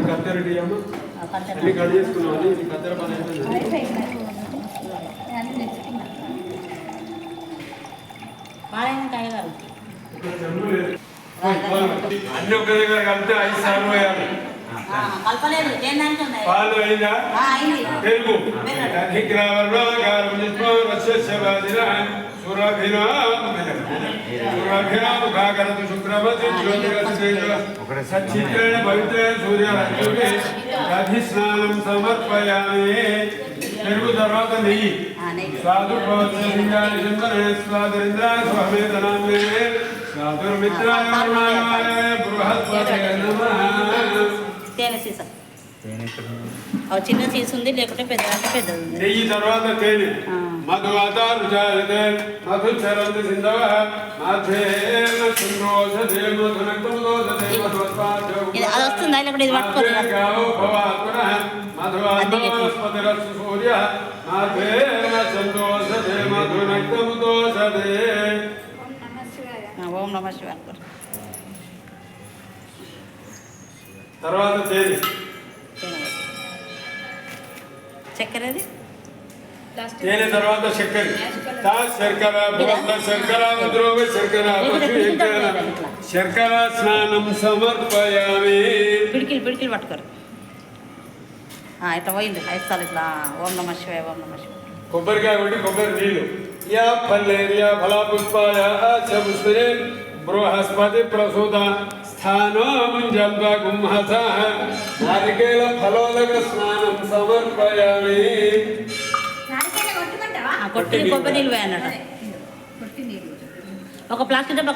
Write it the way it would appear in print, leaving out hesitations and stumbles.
కత్తెరటి అన్ని కట్ చేసుకున్నాం. అది కత్తెర పని అన్ని ఒక దగ్గర కలిపితే 5 సార్లు వేయాలి. పాలు అయిందా? పెరుగు సచ్చిత్రేణ పవిత్రే సూర్యాధిస్నానం సమర్పయామి. పెరుగు తర్వాత నెయ్యి సాధు స్వాదురింద్ర స్వమేతనామే సాధుర్మిత్రాయ బృహస్పతే నమః. చిన్న సీసు ఉంది, లేకుంటే పెద్ద అంటే పెద్దది ఉంది. నెయ్యి తర్వాత తేనె మధువాతారు జాయతే మధు చరంతి సింధవ మాధేన సింధోషదే మధునక్తమోదదే మధుస్వాద్యో. ఇది అది వస్తుందా, లేకుంటే ఇది పట్టుకోరు. గావో భవాత్మనః మధువాత్మస్పతిరస్సు సూర్య మాధేన సింధోషదే మధునక్తమోదదే. ఓం నమః శివాయ. తర్వాత తేనె చక్కెరది తేనె తర్వాత శర్కర శర్కర శర్కర ద్రోవ శర్కర శర్కర స్నానం సమర్పయామి. పిడికిలు పట్టుకోరు. ఇట్లా పోయింది 5 సార్లు ఇట్లా. ఓం నమః శివాయ ఓం నమః శివాయ. కొబ్బరికాయ కొట్టి కొబ్బరి నీళ్ళు యా ఫలేరియా ఫలా పుష్పాయ పుష్పే బృహస్పతి ప్రసూత స్థానో ముంజల్వ గుంహస నారికేళ ఫలోదక స్నానం సమర్పయామి. కొట్టి కొబ్బరి నీళ్ళు పోయానట. ఒక ప్లాస్టిక్ డబ్బా